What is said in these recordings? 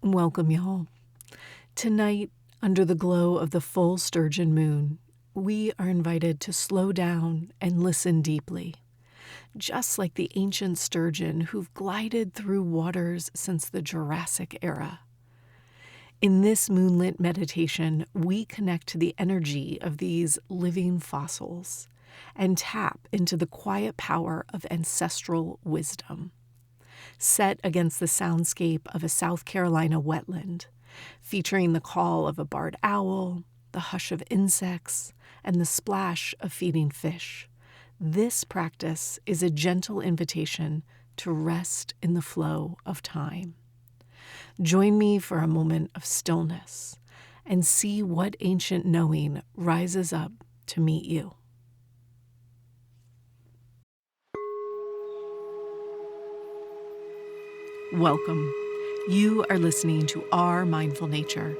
Welcome, y'all. Tonight, under the glow of the full Sturgeon Moon, we are invited to slow down and listen deeply, just like the ancient sturgeon who've glided through waters since the Jurassic era. In this moonlit meditation, we connect to the energy of these living fossils and tap into the quiet power of ancestral wisdom. Set against the soundscape of a South Carolina wetland, featuring the call of a barred owl, the hush of insects, and the splash of feeding fish. This practice is a gentle invitation to rest in the flow of time. Join me for a moment of stillness and see what ancient knowing rises up to meet you. Welcome. You are listening to Our Mindful Nature,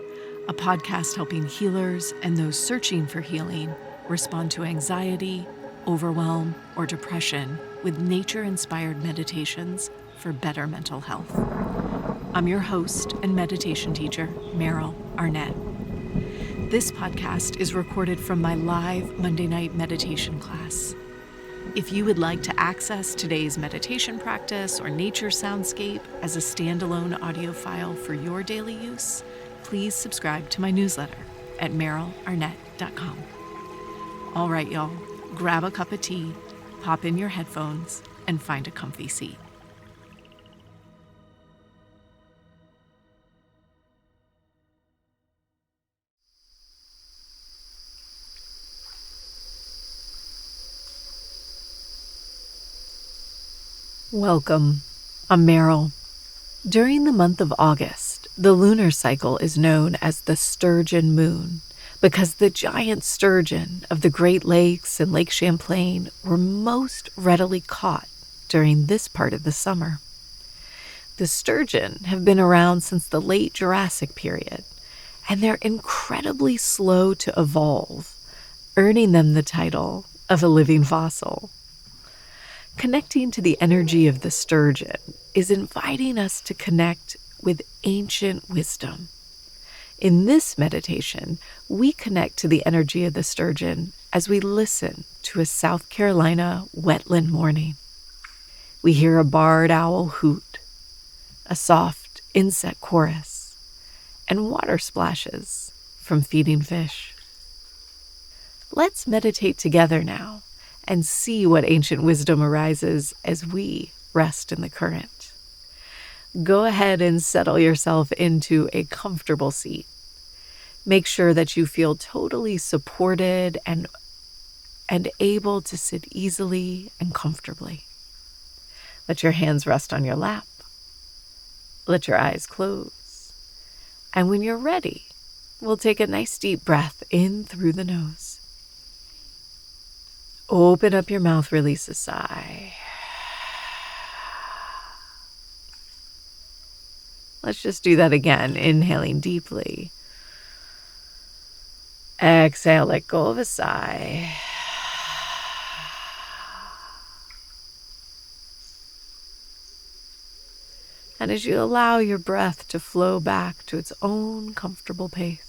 a podcast helping healers and those searching for healing respond to anxiety, overwhelm, or depression with nature-inspired meditations for better mental health. I'm your host and meditation teacher, Meryl Arnett. This podcast is recorded from my live Monday night meditation class. If you would like to access today's meditation practice or nature soundscape as a standalone audio file for your daily use, please subscribe to my newsletter at merylarnett.com. All right, y'all, grab a cup of tea, pop in your headphones, and find a comfy seat. Welcome. I'm Meryl. During the month of August, the lunar cycle is known as the Sturgeon Moon because the giant sturgeon of the Great Lakes and Lake Champlain were most readily caught during this part of the summer. The sturgeon have been around since the late Jurassic period, and they're incredibly slow to evolve, earning them the title of a living fossil. Connecting to the energy of the sturgeon is inviting us to connect with ancient wisdom. In this meditation, we connect to the energy of the sturgeon as we listen to a South Carolina wetland morning. We hear a barred owl hoot, a soft insect chorus, and water splashes from feeding fish. Let's meditate together now and see what ancient wisdom arises as we rest in the current. Go ahead and settle yourself into a comfortable seat. Make sure that you feel totally supported and able to sit easily and comfortably. Let your hands rest on your lap. Let your eyes close. And when you're ready, we'll take a nice deep breath in through the nose. Open up your mouth, release a sigh. Let's just do that again, inhaling deeply. Exhale, let go of a sigh. And as you allow your breath to flow back to its own comfortable pace,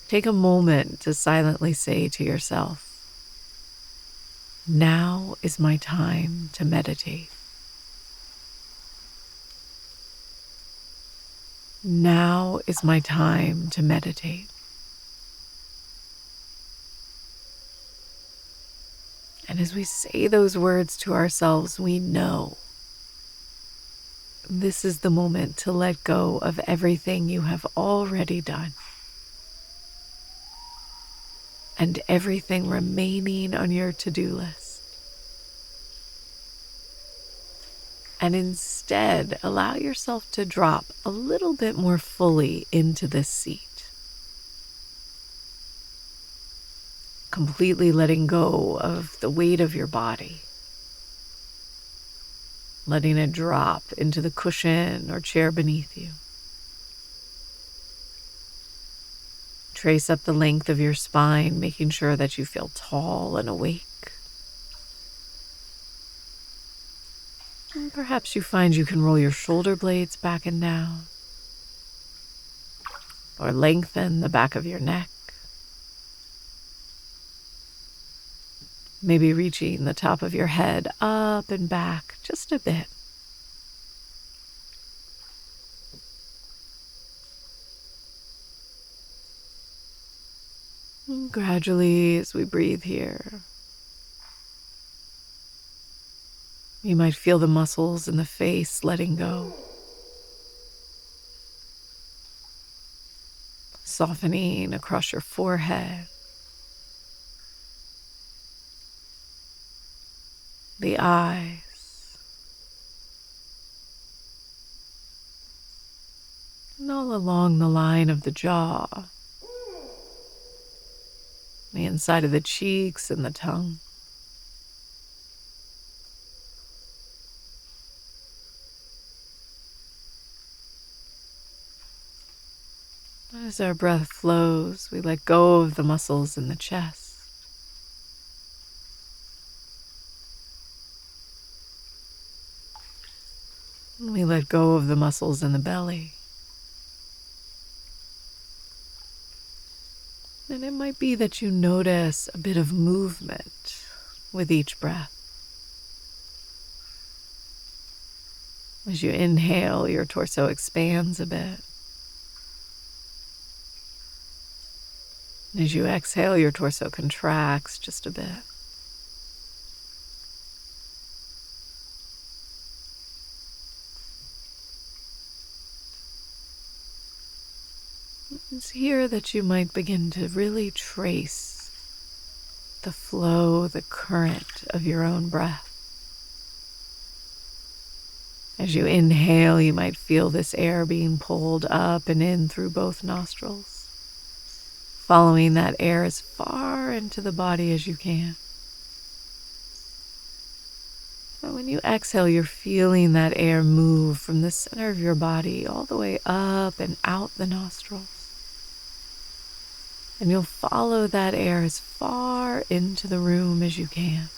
take a moment to silently say to yourself, "Now is my time to meditate. Now is my time to meditate." And as we say those words to ourselves, we know this is the moment to let go of everything you have already done and everything remaining on your to-do list. And instead, allow yourself to drop a little bit more fully into this seat, completely letting go of the weight of your body, letting it drop into the cushion or chair beneath you. Trace up the length of your spine, making sure that you feel tall and awake. And perhaps you find you can roll your shoulder blades back and down, or lengthen the back of your neck. Maybe reaching the top of your head up and back just a bit. And gradually, as we breathe here, you might feel the muscles in the face letting go, softening across your forehead, the eyes, and all along the line of the jaw, the inside of the cheeks and the tongue. As our breath flows, we let go of the muscles in the chest. And we let go of the muscles in the belly. And it might be that you notice a bit of movement with each breath. As you inhale, your torso expands a bit. As you exhale, your torso contracts just a bit. It's here that you might begin to really trace the flow, the current of your own breath. As you inhale, you might feel this air being pulled up and in through both nostrils, following that air as far into the body as you can. And when you exhale, you're feeling that air move from the center of your body all the way up and out the nostrils. And you'll follow that air as far into the room as you can.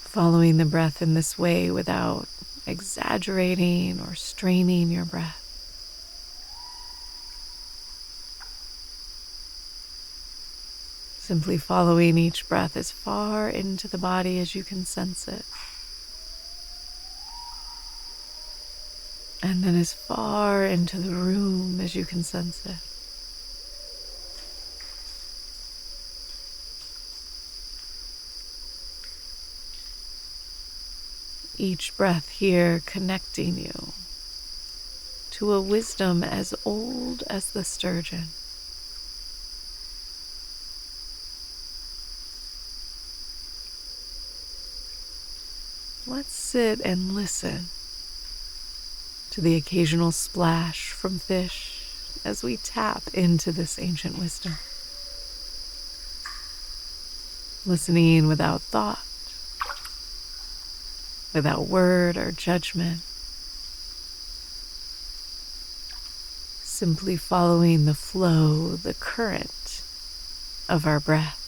Following the breath in this way without exaggerating or straining your breath. Simply following each breath as far into the body as you can sense it. And then as far into the room as you can sense it. Each breath here connecting you to a wisdom as old as the sturgeon. Let's sit and listen to the occasional splash from fish as we tap into this ancient wisdom. Listening without thought, without word or judgment. Simply following the flow, the current of our breath.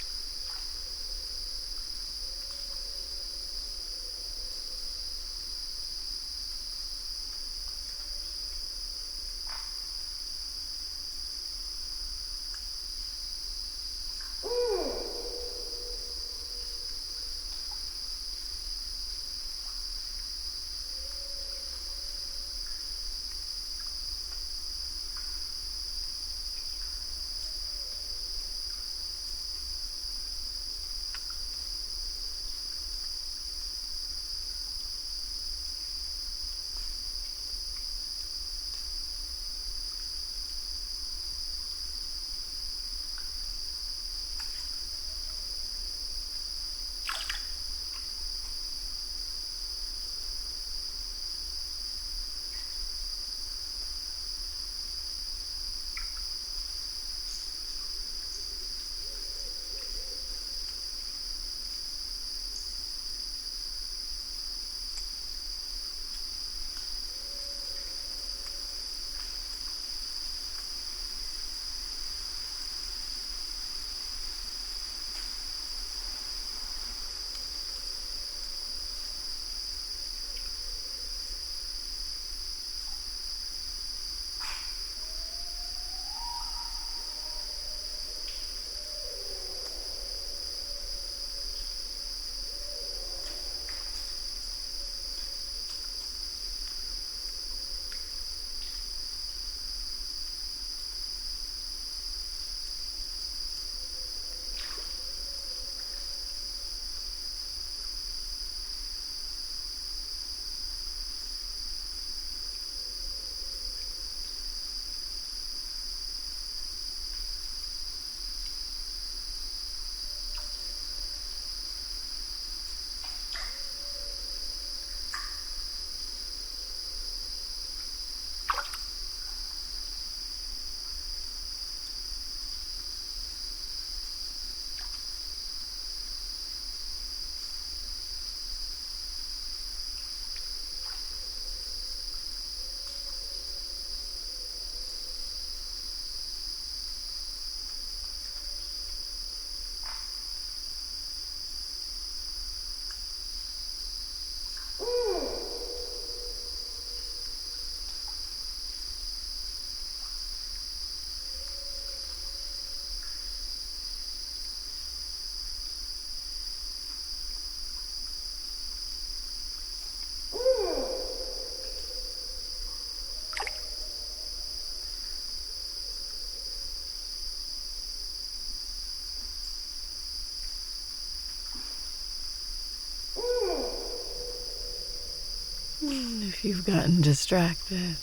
if you've gotten distracted.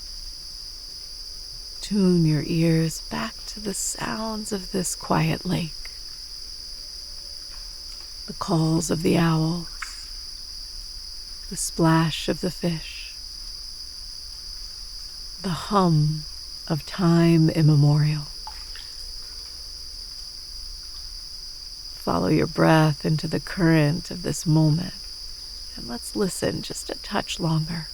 Tune your ears back to the sounds of this quiet lake. The calls of the owls, the splash of the fish, the hum of time immemorial. Follow your breath into the current of this moment, and let's listen just a touch longer.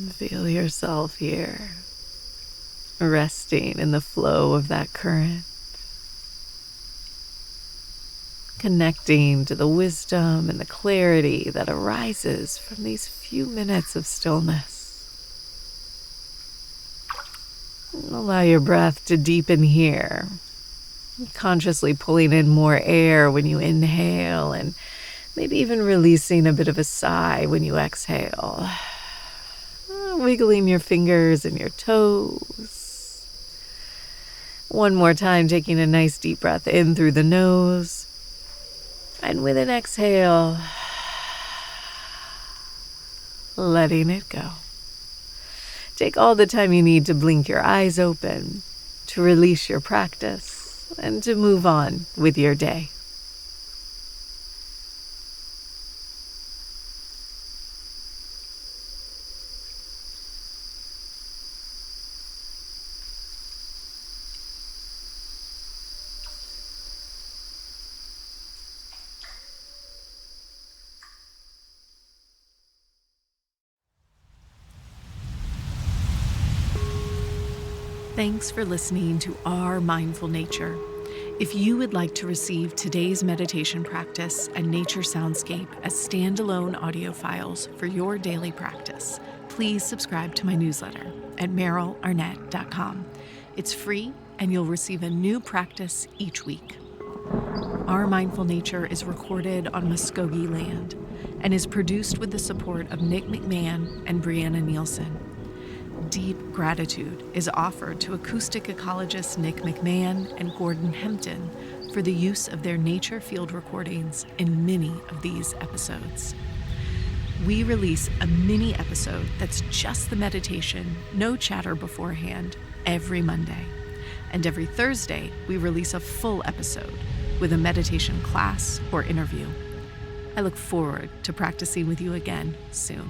Feel yourself here, resting in the flow of that current, connecting to the wisdom and the clarity that arises from these few minutes of stillness. Allow your breath to deepen here, consciously pulling in more air when you inhale and maybe even releasing a bit of a sigh when you exhale. Wiggling your fingers and your toes. One more time, taking a nice deep breath in through the nose. And with an exhale, letting it go. Take all the time you need to blink your eyes open, to release your practice, and to move on with your day. Thanks for listening to Our Mindful Nature. If you would like to receive today's meditation practice and nature soundscape as standalone audio files for your daily practice, please subscribe to my newsletter at merylarnett.com. It's free and you'll receive a new practice each week. Our Mindful Nature is recorded on Muskogee land and is produced with the support of Nick McMahon and Brianna Nielsen. Deep gratitude is offered to acoustic ecologist Nick McMahon and Gordon Hempton for the use of their nature field recordings in many of these episodes. We release a mini episode that's just the meditation, no chatter beforehand, every Monday. And every Thursday, we release a full episode with a meditation class or interview. I look forward to practicing with you again soon.